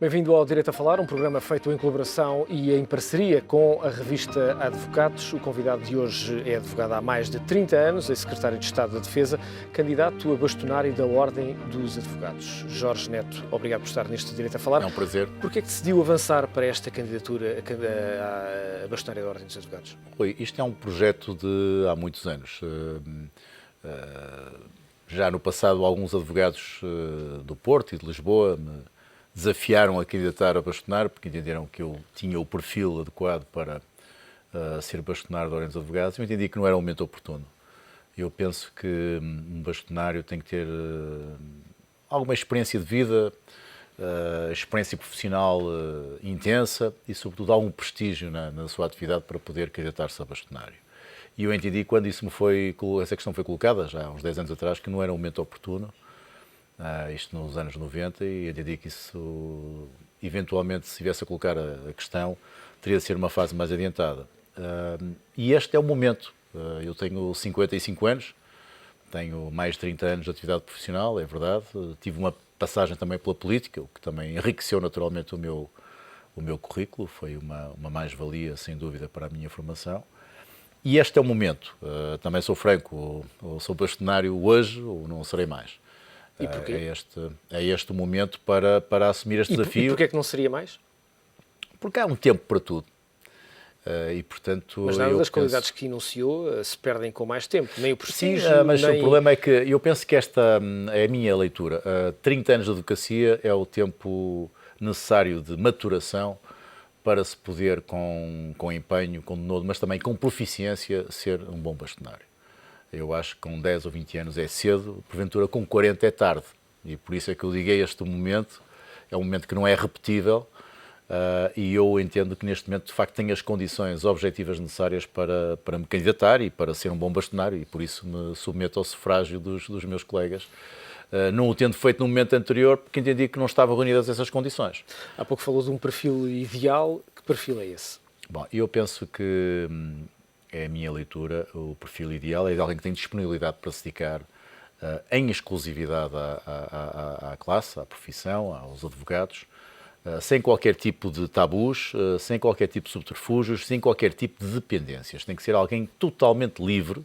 Bem-vindo ao Direito a Falar, um programa feito em colaboração e em parceria com a revista Advocados. O convidado de hoje é advogado há mais de 30 anos, é secretário de Estado da Defesa, candidato a bastonário da Ordem dos Advogados. Jorge Neto, obrigado por estar neste Direito a Falar. É um prazer. Porquê é que decidiu avançar para esta candidatura a bastonário da Ordem dos Advogados? Rui, isto é um projeto de há muitos anos. Já no passado, alguns advogados do Porto e de Lisboa me desafiaram a candidatar a bastonário porque entenderam que eu tinha o perfil adequado para ser bastonário da Ordem dos Advogados. Eu entendi que não era o momento oportuno. Eu penso que um bastonário tem que ter alguma experiência de vida, experiência profissional intensa e, sobretudo, algum prestígio na sua atividade para poder candidatar-se a bastonário. E eu entendi, quando essa questão foi colocada, já há uns 10 anos atrás, que não era o momento oportuno, isto nos anos 90, e entendi que isso, eventualmente, se viesse a colocar a questão, teria de ser uma fase mais adiantada. E este é o momento. Eu tenho 55 anos, tenho mais de 30 anos de atividade profissional, é verdade. Tive uma passagem também pela política, o que também enriqueceu naturalmente o meu currículo, foi uma mais-valia, sem dúvida, para a minha formação. E este é o momento. Também sou franco, ou sou bastonário hoje, ou não serei mais. E porquê? É este o momento para assumir este desafio. E porquê é que não seria mais? Porque há um tempo para tudo. E, portanto, mas nada das qualidades que enunciou se perdem com mais tempo, nem o prestígio, sim, mas nem... o problema é que eu penso que esta é a minha leitura. 30 anos de advocacia é o tempo necessário de maturação para se poder, com empenho, com denodo, mas também com proficiência, ser um bom bastonário. Eu acho que com 10 ou 20 anos é cedo, porventura com 40 é tarde. E por isso é que eu digo este momento, é um momento que não é repetível, e eu entendo que neste momento, de facto, tenho as condições objetivas necessárias para me candidatar e para ser um bom bastonário, e por isso me submeto ao sufrágio dos meus colegas, não o tendo feito no momento anterior, porque entendi que não estavam reunidas essas condições. Há pouco falou de um perfil ideal. Que perfil é esse? Bom, eu penso que é a minha leitura, o perfil ideal é de alguém que tem disponibilidade para se dedicar em exclusividade à classe, à profissão, aos advogados, sem qualquer tipo de tabus, sem qualquer tipo de subterfúgios, sem qualquer tipo de dependências. Tem que ser alguém totalmente livre,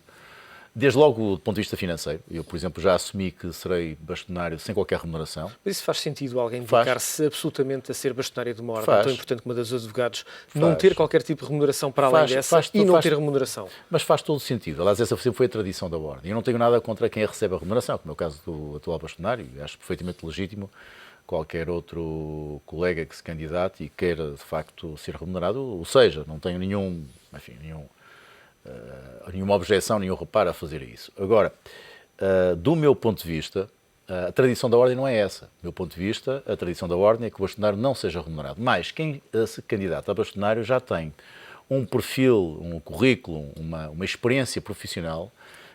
desde logo do ponto de vista financeiro. Eu, por exemplo, já assumi que serei bastonário sem qualquer remuneração. Mas isso faz sentido, alguém dedicar-se absolutamente a ser bastonário de uma ordem tão importante como a dos advogados, não ter qualquer tipo de remuneração para além dessa e não ter remuneração? Mas faz todo o sentido. Aliás, essa sempre foi a tradição da ordem. Eu não tenho nada contra quem recebe a remuneração, como é o caso do atual bastonário. Acho perfeitamente legítimo qualquer outro colega que se candidate e queira, de facto, ser remunerado. Ou seja, não tenho nenhuma objeção, nenhum reparo a fazer isso. Agora, do meu ponto de vista, a tradição da ordem não é essa. Do meu ponto de vista, a tradição da ordem é que o bastonário não seja remunerado. Mas quem se candidata a bastonário já tem um perfil, um currículo, uma experiência profissional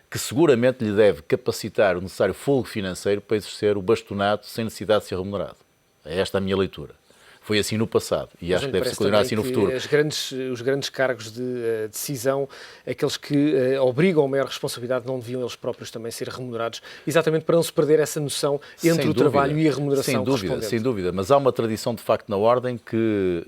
que seguramente lhe deve capacitar o necessário fôlego financeiro para exercer o bastonato sem necessidade de ser remunerado. É esta a minha leitura. Foi assim no passado e acho que deve continuar assim no futuro. Os grandes cargos de decisão, aqueles que obrigam a maior responsabilidade, não deviam eles próprios também ser remunerados, exatamente para não se perder essa noção entre o trabalho e a remuneração correspondente. Sem dúvida, mas há uma tradição de facto na ordem que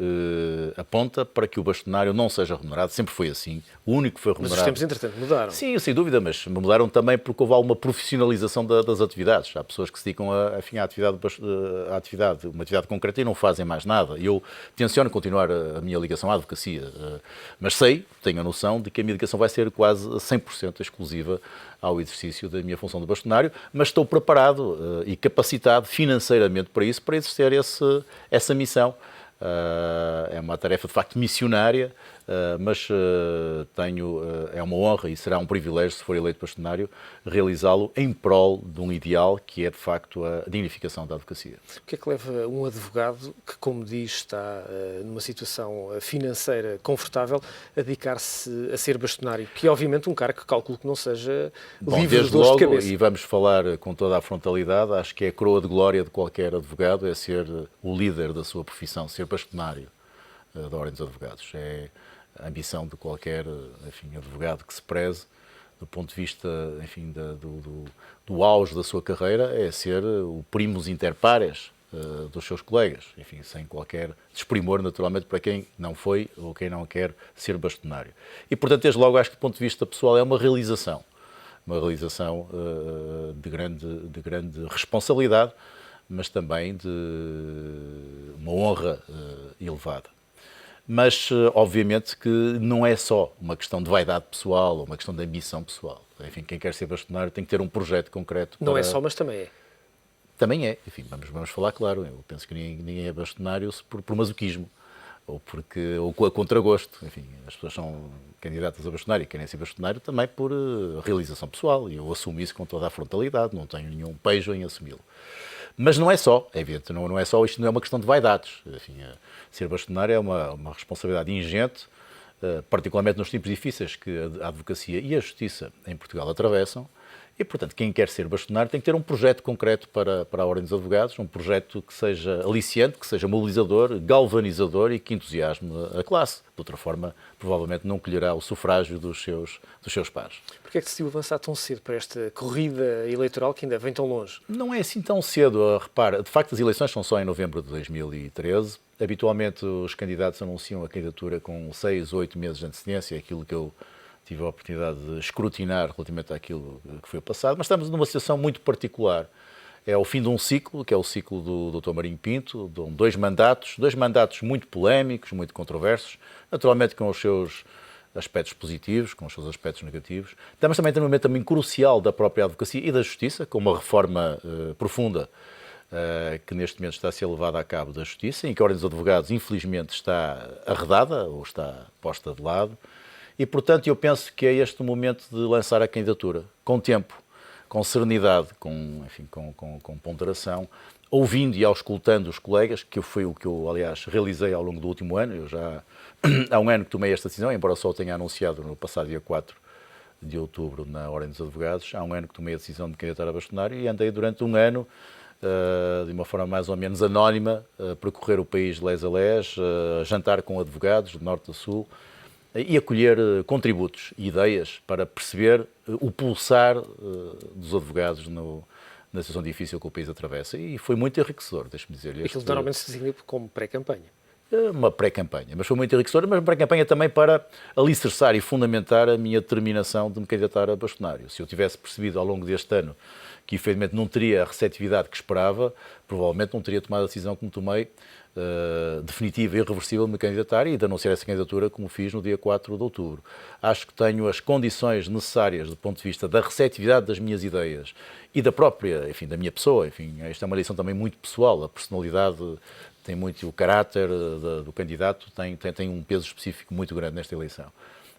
aponta para que o bastonário não seja remunerado, sempre foi assim, o único que foi remunerado... Mas os tempos, entretanto, mudaram. Sim, sem dúvida, mas mudaram também porque houve alguma profissionalização das atividades. Há pessoas que se dedicam à atividade, uma atividade concreta e não fazem mais nada. Eu tenciono continuar a minha ligação à advocacia, mas tenho a noção de que a minha ligação vai ser quase 100% exclusiva ao exercício da minha função de bastonário, mas estou preparado e capacitado financeiramente para isso, para exercer essa missão. É uma tarefa de facto missionária, mas é uma honra e será um privilégio, se for eleito bastonário, realizá-lo em prol de um ideal que é de facto a dignificação da advocacia. O que é que leva um advogado que, como diz, está numa situação financeira confortável a dedicar-se a ser bastonário, que é obviamente um cargo que calculo que não seja livre de dores de cabeça? E vamos falar com toda a frontalidade, acho que é a coroa de glória de qualquer advogado, é ser o líder da sua profissão, ser bastonário da Ordem dos Advogados. É a ambição de qualquer advogado que se preze, do ponto de vista do auge da sua carreira, é ser o primus inter pares dos seus colegas, enfim, sem qualquer desprimor, naturalmente, para quem não foi ou quem não quer ser bastonário. E, portanto, desde logo, acho que do ponto de vista pessoal é uma realização de grande responsabilidade, mas também de uma honra elevada. Mas, obviamente, que não é só uma questão de vaidade pessoal ou uma questão de ambição pessoal. Enfim, quem quer ser bastonário tem que ter um projeto concreto. Não é só, mas também é. Também é. Enfim, vamos falar claro. Eu penso que ninguém é bastonário por masoquismo ou a contragosto. Enfim, as pessoas são candidatas a bastonário e querem ser bastonário também por realização pessoal. E eu assumo isso com toda a frontalidade, não tenho nenhum pejo em assumi-lo. Mas não é só, é evidente, não é só, isto não é uma questão de vaidades. Enfim, ser bastonário é uma responsabilidade ingente, particularmente nos tempos difíceis que a advocacia e a justiça em Portugal atravessam. E, portanto, quem quer ser bastonário tem que ter um projeto concreto para a Ordem dos Advogados, um projeto que seja aliciante, que seja mobilizador, galvanizador e que entusiasme a classe. De outra forma, provavelmente não colherá o sufrágio dos seus pares. Porquê é que decidiu avançar tão cedo para esta corrida eleitoral que ainda vem tão longe? Não é assim tão cedo. Repara, de facto, as eleições são só em novembro de 2013. Habitualmente, os candidatos anunciam a candidatura com 6 ou 8 meses de antecedência, aquilo que eu tive a oportunidade de escrutinar relativamente àquilo que foi passado, mas estamos numa situação muito particular. É o fim de um ciclo, que é o ciclo do Dr. Marinho Pinto, de dois mandatos muito polémicos, muito controversos, naturalmente com os seus aspectos positivos, com os seus aspectos negativos. Estamos também num momento também crucial da própria advocacia e da justiça, com uma reforma profunda que neste momento está a ser levada a cabo da justiça, em que a Ordem dos Advogados, infelizmente, está arredada ou está posta de lado. E, portanto, eu penso que é este o momento de lançar a candidatura, com tempo, com serenidade, com ponderação, ouvindo e auscultando os colegas, que foi o que eu, aliás, realizei ao longo do último ano. Eu já há um ano que tomei esta decisão, embora só tenha anunciado no passado dia 4 de outubro na Ordem dos Advogados. Há um ano que tomei a decisão de candidatar a bastonário e andei durante um ano, de uma forma mais ou menos anónima, a percorrer o país de les a les, a jantar com advogados de norte a sul, e acolher contributos e ideias para perceber o pulsar dos advogados na situação difícil que o país atravessa. E foi muito enriquecedor, deixe-me dizer-lhe. Aquilo normalmente se designa como pré-campanha. Uma pré-campanha, mas foi muito enriquecedora, mas uma pré-campanha também para alicerçar e fundamentar a minha determinação de me candidatar a bastonário. Se eu tivesse percebido ao longo deste ano que, efetivamente, não teria a receptividade que esperava, provavelmente não teria tomado a decisão como tomei, definitiva e irreversível, de me candidatar e de anunciar essa candidatura como fiz no dia 4 de outubro. Acho que tenho as condições necessárias do ponto de vista da receptividade das minhas ideias e da própria, enfim, da minha pessoa. Enfim, esta é uma eleição também muito pessoal, a personalidade tem muito, o caráter do candidato tem um peso específico muito grande nesta eleição.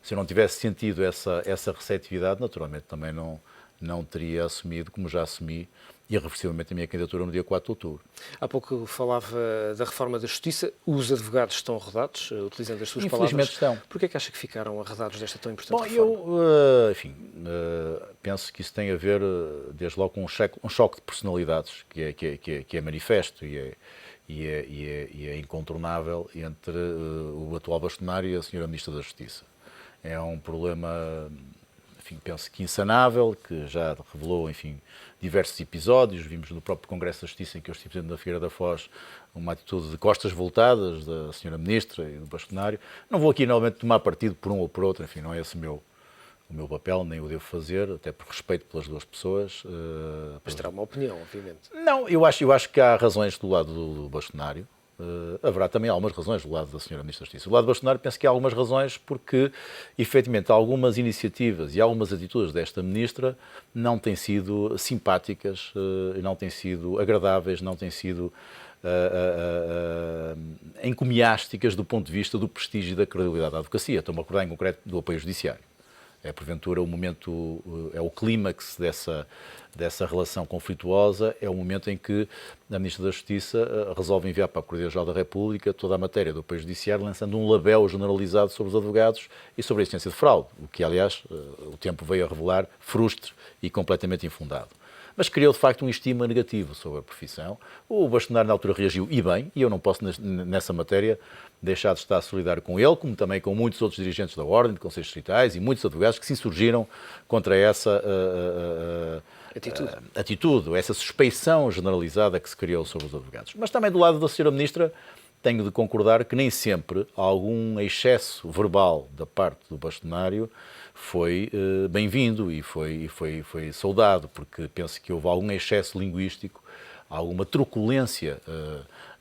Se eu não tivesse sentido essa receptividade, naturalmente também não teria assumido, como já assumi, irreversivelmente a minha candidatura no dia 4 de outubro. Há pouco falava da reforma da Justiça. Os advogados estão arredados, utilizando as suas palavras. Infelizmente estão. Porquê é que acha que ficaram arredados desta tão importante Bom, reforma? Penso que isso tem a ver, desde logo, com um choque de personalidades que é manifesto e é incontornável entre o atual bastonário e a senhora Ministra da Justiça. É um problema, enfim, penso que insanável, que já revelou, enfim, diversos episódios. Vimos no próprio Congresso da Justiça, em que eu estive presente na Figueira da Foz, uma atitude de costas voltadas da senhora Ministra e do bastonário. Não vou aqui, novamente, tomar partido por um ou por outro, enfim, não é esse o meu papel, nem o devo fazer, até por respeito pelas duas pessoas. Mas terá uma opinião, obviamente. Não, eu acho que há razões do lado do bastonário. Haverá também algumas razões do lado da senhora Ministra da Justiça. Do lado do bastonário, penso que há algumas razões porque, efetivamente, algumas iniciativas e algumas atitudes desta Ministra não têm sido simpáticas, não têm sido agradáveis, não têm sido encomiásticas do ponto de vista do prestígio e da credibilidade da advocacia. Estou-me a acordar em concreto do apoio judiciário. É, porventura, o momento, é o clímax dessa relação conflituosa, é o momento em que a Ministra da Justiça resolve enviar para a Procuradoria-Geral da República toda a matéria do apoio judiciário, lançando um labéu generalizado sobre os advogados e sobre a existência de fraude, o que, aliás, o tempo veio a revelar frustre e completamente infundado. Mas criou, de facto, um estigma negativo sobre a profissão. O bastonário, na altura, reagiu e bem, e eu não posso, nessa matéria, deixar de estar solidário com ele, como também com muitos outros dirigentes da Ordem, de Conselhos Distritais e muitos advogados que se insurgiram contra essa atitude. Essa suspeição generalizada que se criou sobre os advogados. Mas também do lado da Sra. Ministra, tenho de concordar que nem sempre algum excesso verbal da parte do bastonário foi bem-vindo e foi saudado, porque penso que houve algum excesso linguístico, alguma truculência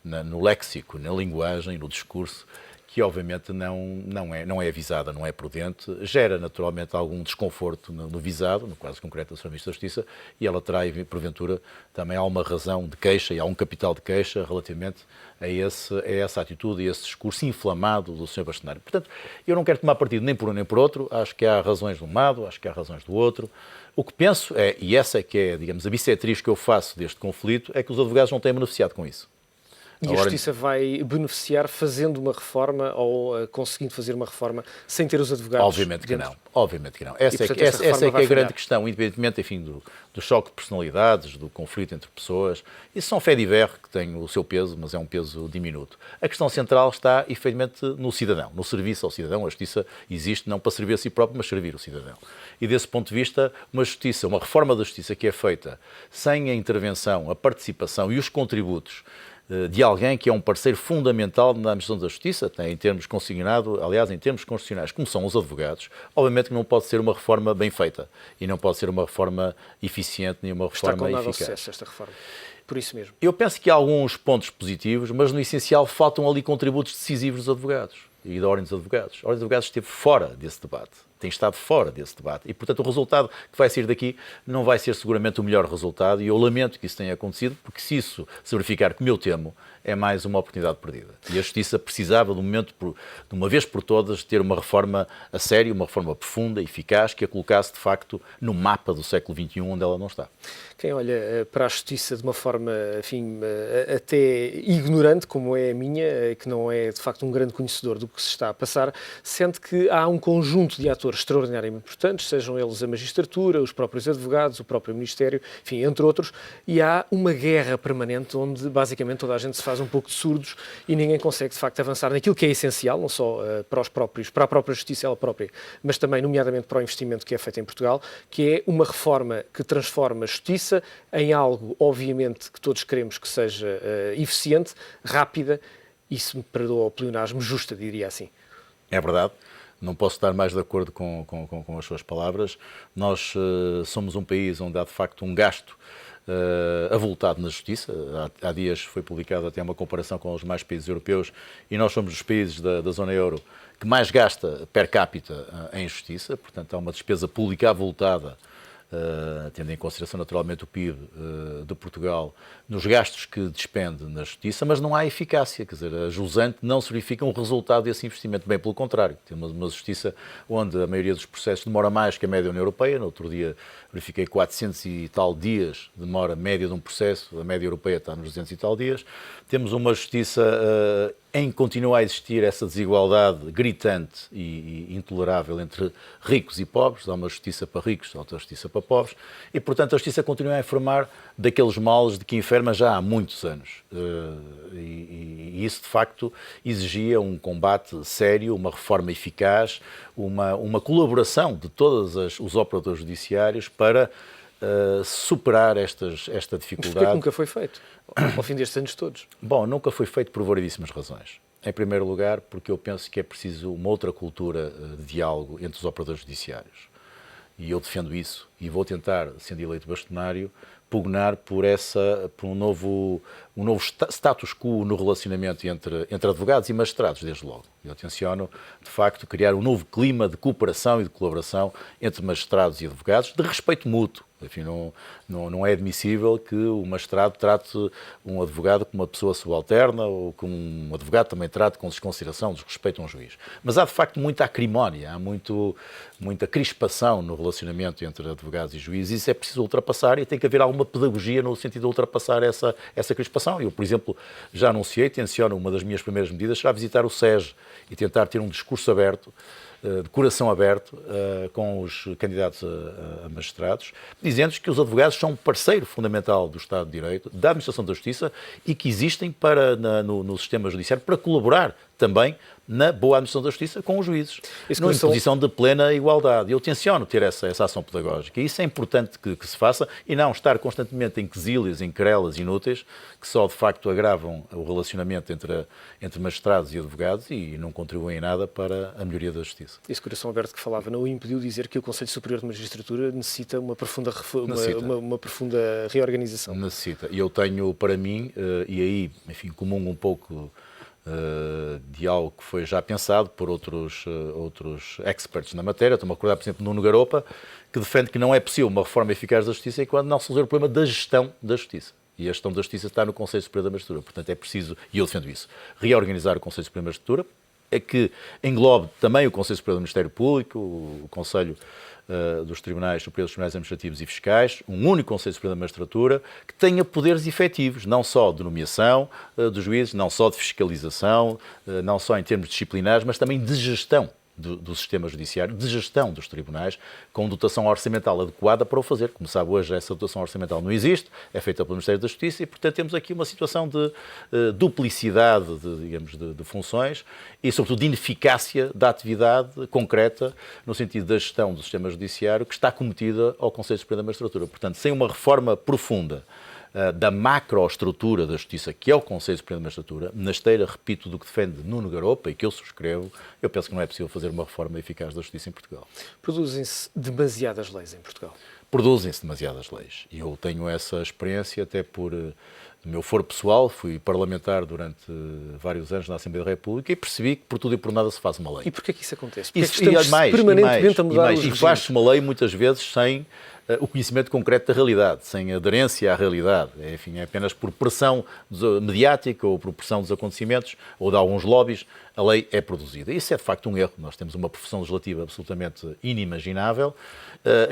no léxico, na linguagem, no discurso, que obviamente não é avisada, não é prudente, gera naturalmente algum desconforto no visado, no caso concreto da Sra. Ministra da Justiça, e ela traz, porventura, também há uma razão de queixa e há um capital de queixa relativamente a essa atitude e esse discurso inflamado do Sr. Bastonário. Portanto, eu não quero tomar partido nem por um nem por outro, acho que há razões de um lado, acho que há razões do outro. O que penso é, e essa é que é, digamos, a bissetriz que eu faço deste conflito, é que os advogados não têm beneficiado com isso. E a Justiça vai beneficiar fazendo uma reforma ou conseguindo fazer uma reforma sem ter os advogados? Obviamente que não. Obviamente que não. Essa é que é a grande questão, independentemente, enfim, do choque de personalidades, do conflito entre pessoas. Isso são faits divers que têm o seu peso, mas é um peso diminuto. A questão central está, efetivamente, no cidadão, no serviço ao cidadão. A Justiça existe não para servir a si próprio, mas servir o cidadão. E desse ponto de vista, uma reforma da Justiça que é feita sem a intervenção, a participação e os contributos de alguém que é um parceiro fundamental na administração da Justiça, tem em termos consignado, aliás, em termos constitucionais, como são os advogados, obviamente que não pode ser uma reforma bem feita e não pode ser uma reforma eficiente nem uma reforma eficaz. Está condenada ao sucesso esta reforma, por isso mesmo. Eu penso que há alguns pontos positivos, mas no essencial faltam ali contributos decisivos dos advogados e da Ordem dos Advogados. A Ordem dos Advogados esteve fora desse debate, tem estado fora desse debate e, portanto, o resultado que vai sair daqui não vai ser seguramente o melhor resultado e eu lamento que isso tenha acontecido, porque se isso se verificar, como eu temo, é mais uma oportunidade perdida. E a Justiça precisava, de uma vez por todas, ter uma reforma a sério, uma reforma profunda, eficaz, que a colocasse, de facto, no mapa do século XXI, onde ela não está. Quem olha para a Justiça de uma forma, enfim, até ignorante, como é a minha, que não é, de facto, um grande conhecedor do que se está a passar, sente que há um conjunto de atores extraordinariamente importantes, sejam eles a magistratura, os próprios advogados, o próprio Ministério, enfim, entre outros, e há uma guerra permanente onde, basicamente, toda a gente se faz um pouco de surdos e ninguém consegue, de facto, avançar naquilo que é essencial, não só para a própria Justiça ela própria, mas também, nomeadamente, para o investimento que é feito em Portugal, que é uma reforma que transforma a Justiça em algo, obviamente, que todos queremos que seja eficiente, rápida e, se me perdoa o pleonasmo, justa, diria assim. É verdade. Não posso estar mais de acordo com as suas palavras. Nós somos um país onde há, de facto, um gasto avultado na Justiça. Há dias foi publicada até uma comparação com os demais países europeus e nós somos os países da zona euro que mais gasta per capita em Justiça. Portanto, há uma despesa pública avultada, tendo em consideração naturalmente o PIB de Portugal, nos gastos que despende na Justiça, mas não há eficácia, quer dizer, a jusante não se verifica um resultado desse investimento, bem pelo contrário. Temos uma Justiça onde a maioria dos processos demora mais que a média da União Europeia. No outro dia verifiquei 400 e tal dias de demora média de um processo, a média europeia está nos 200 e tal dias. Temos uma Justiça em que continua a existir essa desigualdade gritante e intolerável entre ricos e pobres. Há uma justiça para ricos, há outra justiça para pobres. E, portanto, a Justiça continua a informar daqueles males de que enferma já há muitos anos. E isso, de facto, exigia um combate sério, uma reforma eficaz, uma colaboração de todos os operadores judiciários para superar esta dificuldade. Porquê que nunca foi feito, ao fim destes anos todos? Bom, nunca foi feito por variedíssimas razões. Em primeiro lugar, porque eu penso que é preciso uma outra cultura de diálogo entre os operadores judiciários. E eu defendo isso e vou tentar, sendo eleito bastonário, pugnar por um novo status quo no relacionamento entre advogados e magistrados, desde logo. Eu tenciono, de facto, criar um novo clima de cooperação e de colaboração entre magistrados e advogados, de respeito mútuo. Enfim, não é admissível que o magistrado trate um advogado como uma pessoa subalterna ou que um advogado também trate com desconsideração, desrespeito a um juiz. Mas há, de facto, muita acrimónia, há muita crispação no relacionamento entre advogados e juízes. Isso é preciso ultrapassar e tem que haver alguma pedagogia no sentido de ultrapassar essa crispação. Eu, por exemplo, já anunciei, tenciono, uma das minhas primeiras medidas será visitar o SES e tentar ter um discurso aberto, de coração aberto, com os candidatos a magistrados, dizendo que os advogados são um parceiro fundamental do Estado de Direito, da administração da Justiça e que existem no sistema judiciário para colaborar também na boa administração da justiça com os juízes, numa posição de plena igualdade. Eu tenciono ter essa ação pedagógica, e isso é importante que se faça, e não estar constantemente em quesílias, em querelas inúteis, que só de facto agravam o relacionamento entre magistrados e advogados e não contribuem em nada para a melhoria da justiça. Esse coração aberto que falava não o impediu dizer que o Conselho Superior de Magistratura necessita uma profunda reorganização. Necessita. E eu tenho para mim, e aí, enfim, comungo um pouco de algo que foi já pensado por outros experts na matéria. Estou-me a recordar, por exemplo, Nuno Garopa, que defende que não é possível uma reforma eficaz da justiça enquanto não se resolver o problema da gestão da justiça. E a gestão da justiça está no Conselho Superior da Magistratura. Portanto, é preciso, e eu defendo isso, reorganizar o Conselho Superior da Magistratura, é que englobe também o Conselho Superior do Ministério Público, o Conselho dos Tribunais Superiores, Tribunais Administrativos e Fiscais, um único Conselho Superior da Magistratura, que tenha poderes efetivos, não só de nomeação dos juízes, não só de fiscalização, não só em termos disciplinares, mas também de gestão do sistema judiciário, de gestão dos tribunais, com dotação orçamental adequada para o fazer. Como sabe, hoje essa dotação orçamental não existe, é feita pelo Ministério da Justiça e, portanto, temos aqui uma situação de duplicidade, de funções e, sobretudo, de ineficácia da atividade concreta no sentido da gestão do sistema judiciário que está cometida ao Conselho Superior da Magistratura. Portanto, sem uma reforma profunda da macroestrutura da justiça, que é o Conselho Superior da Magistratura, na esteira, repito, do que defende Nuno Garopa e que eu subscrevo, eu penso que não é possível fazer uma reforma eficaz da justiça em Portugal. Produzem-se demasiadas leis em Portugal? Produzem-se demasiadas leis. E eu tenho essa experiência até por meu foro pessoal, fui parlamentar durante vários anos na Assembleia da República e percebi que por tudo e por nada se faz uma lei. E porquê que isso acontece? Porque estamos permanentemente a mudar os regimes. E faz-se uma lei muitas vezes sem o conhecimento concreto da realidade, sem aderência à realidade. Enfim, é apenas por pressão mediática ou por pressão dos acontecimentos ou de alguns lobbies, a lei é produzida. Isso é de facto um erro. Nós temos uma profissão legislativa absolutamente inimaginável,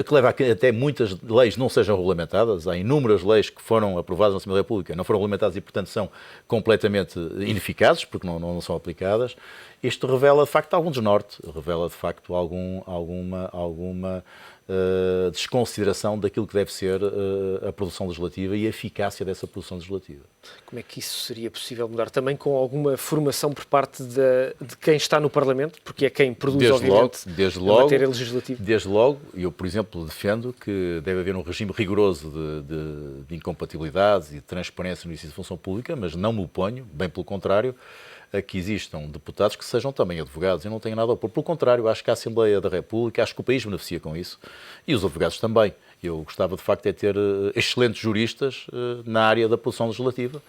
que leva a que até muitas leis não sejam regulamentadas. Há inúmeras leis que foram aprovadas na Assembleia da República, não foram regulamentadas e, portanto, são completamente ineficazes, porque não são aplicadas. Isto revela, de facto, algum desnorte, revela, de facto, alguma desconsideração daquilo que deve ser a produção legislativa e a eficácia dessa produção legislativa. Como é que isso seria possível mudar? Também com alguma formação por parte de quem está no Parlamento, porque é quem produz, obviamente, a matéria legislativa? Desde logo, eu, por exemplo, defendo que deve haver um regime rigoroso de incompatibilidades e de transparência no exercício de função pública, mas não me oponho, bem pelo contrário, a que existam deputados que sejam também advogados. Eu não tenho nada a opor. Pelo contrário, acho que a Assembleia da República, acho que o país beneficia com isso. E os advogados também. Eu gostava, de facto, de ter excelentes juristas na área da produção legislativa,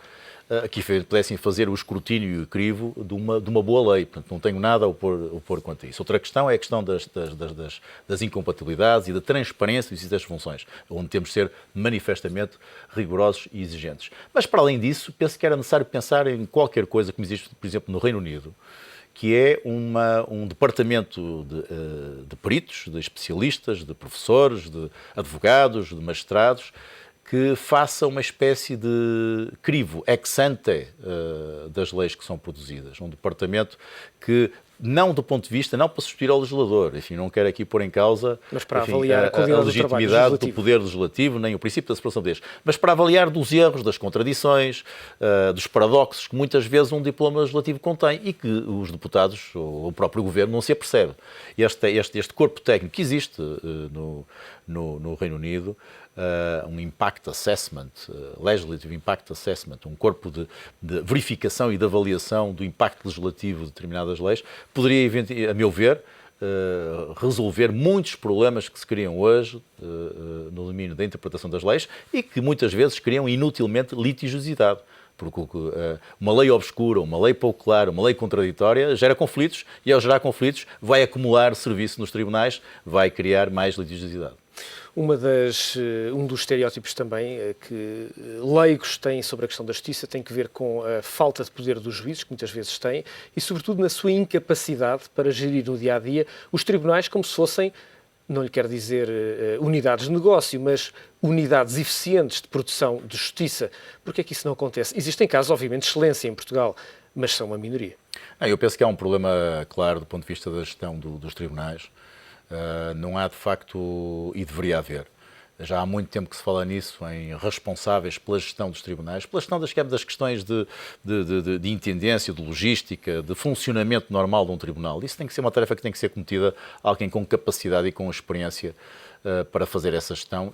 que pudessem fazer o escrutínio e o crivo de uma boa lei. Portanto, não tenho nada a opor quanto a isso. Outra questão é a questão das incompatibilidades e da transparência do exercício das funções, onde temos de ser manifestamente rigorosos e exigentes. Mas, para além disso, penso que era necessário pensar em qualquer coisa, como existe, por exemplo, no Reino Unido, que é um departamento de peritos, de especialistas, de professores, de advogados, de magistrados, que faça uma espécie de crivo ex ante das leis que são produzidas. Um departamento que, não do ponto de vista, não para substituir ao legislador, enfim, não quero aqui pôr em causa, mas para avaliar a legitimidade do poder legislativo, nem o princípio da separação de poderes, mas para avaliar dos erros, das contradições, dos paradoxos que muitas vezes um diploma legislativo contém e que os deputados ou o próprio governo não se apercebe. Este corpo técnico que existe no Reino Unido, um impact assessment, legislative impact assessment, um corpo de verificação e de avaliação do impacto legislativo de determinadas leis, poderia, a meu ver, resolver muitos problemas que se criam hoje no domínio da interpretação das leis e que muitas vezes criam inutilmente litigiosidade. Porque uma lei obscura, uma lei pouco clara, uma lei contraditória gera conflitos e, ao gerar conflitos, vai acumular serviço nos tribunais, vai criar mais litigiosidade. Um dos estereótipos também que leigos têm sobre a questão da justiça tem que ver com a falta de poder dos juízes, que muitas vezes têm, e sobretudo na sua incapacidade para gerir no dia-a-dia os tribunais como se fossem, não lhe quero dizer unidades de negócio, mas unidades eficientes de produção de justiça. Porquê é que isso não acontece? Existem casos, obviamente, de excelência em Portugal, mas são uma minoria. Eu penso que há um problema claro do ponto de vista da gestão dos tribunais. Não há, de facto, e deveria haver, Já há muito tempo que se fala nisso, em responsáveis pela gestão dos tribunais, pela gestão das questões de intendência, de logística, de funcionamento normal de um tribunal. Isso tem que ser uma tarefa que tem que ser cometida a alguém com capacidade e com experiência para fazer essa gestão.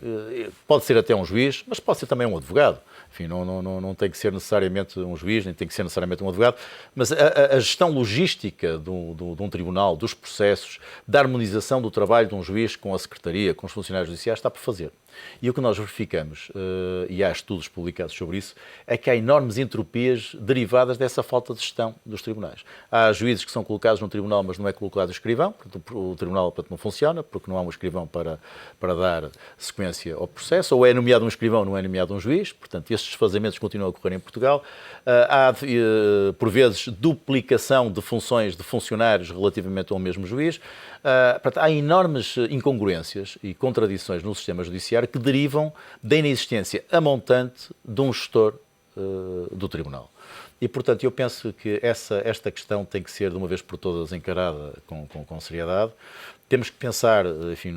Pode ser até um juiz, mas pode ser também um advogado. Enfim, não tem que ser necessariamente um juiz, nem tem que ser necessariamente um advogado, mas a gestão logística de um tribunal, dos processos, da harmonização do trabalho de um juiz com a secretaria, com os funcionários judiciais, está por fazer. E o que nós verificamos, e há estudos publicados sobre isso, é que há enormes entropias derivadas dessa falta de gestão dos tribunais. Há juízes que são colocados no tribunal, mas não é colocado o escrivão, o tribunal não funciona, porque não há um escrivão para dar sequência ao processo, ou é nomeado um escrivão, não é nomeado um juiz, portanto, estes desfazamentos continuam a ocorrer em Portugal. Há, por vezes, duplicação de funções de funcionários relativamente ao mesmo juiz. Portanto, há enormes incongruências e contradições no sistema judiciário que derivam da inexistência a montante de um gestor do tribunal. E, portanto, eu penso que esta questão tem que ser, de uma vez por todas, encarada com seriedade. Temos que pensar, enfim,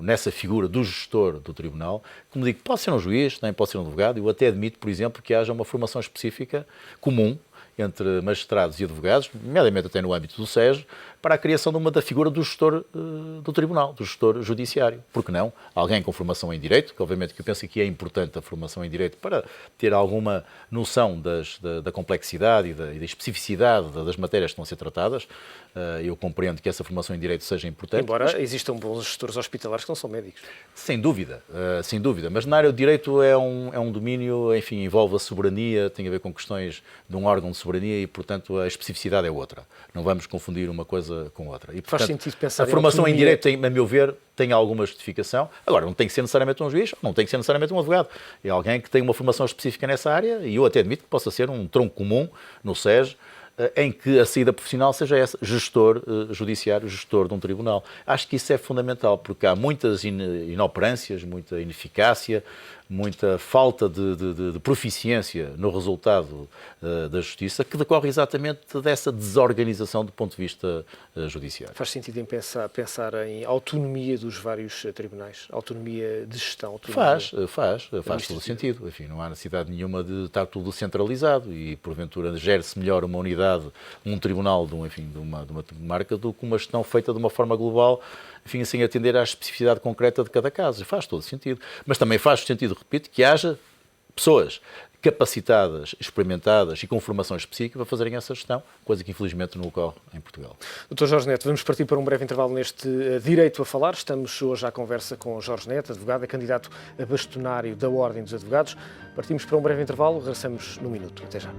nessa figura do gestor do tribunal. Como digo, pode ser um juiz, também pode ser um advogado. Eu até admito, por exemplo, que haja uma formação específica comum entre magistrados e advogados, nomeadamente até no âmbito do SES, para a criação da figura do gestor do tribunal, do gestor judiciário. Por que não? Alguém com formação em Direito, que obviamente que eu penso que é importante a formação em Direito para ter alguma noção da complexidade e da especificidade das matérias que estão a ser tratadas. Eu compreendo que essa formação em Direito seja importante. Embora existam bons gestores hospitalares que não são médicos. Sem dúvida, sem dúvida. Mas na área do Direito é um domínio, enfim, envolve a soberania, tem a ver com questões de um órgão de soberania e, portanto, a especificidade é outra. Não vamos confundir uma coisa com outra. E, portanto, faz sentido pensar a formação em Direito, a meu ver, tem alguma justificação. Agora, não tem que ser necessariamente um juiz, não tem que ser necessariamente um advogado. É alguém que tem uma formação específica nessa área e eu até admito que possa ser um tronco comum no SES, em que a saída profissional seja essa, gestor judiciário, gestor de um tribunal. Acho que isso é fundamental, porque há muitas inoperâncias, muita ineficácia, muita falta de proficiência no resultado da justiça, que decorre exatamente dessa desorganização do ponto de vista judiciário. Faz sentido em pensar em autonomia dos vários tribunais, autonomia de gestão? Faz todo o sentido. Enfim, não há necessidade nenhuma de estar tudo centralizado e, porventura, gere-se melhor uma unidade, um tribunal de uma marca do que uma gestão feita de uma forma global, enfim, sem atender à especificidade concreta de cada caso. Faz todo sentido. Mas também faz sentido, repito, que haja pessoas capacitadas, experimentadas e com formação específica para fazerem essa gestão, coisa que infelizmente não ocorre em Portugal. Dr. Jorge Neto, vamos partir para um breve intervalo neste Direito a Falar. Estamos hoje à conversa com Jorge Neto, advogado, é candidato a bastonário da Ordem dos Advogados. Partimos para um breve intervalo, regressamos num minuto. Até já.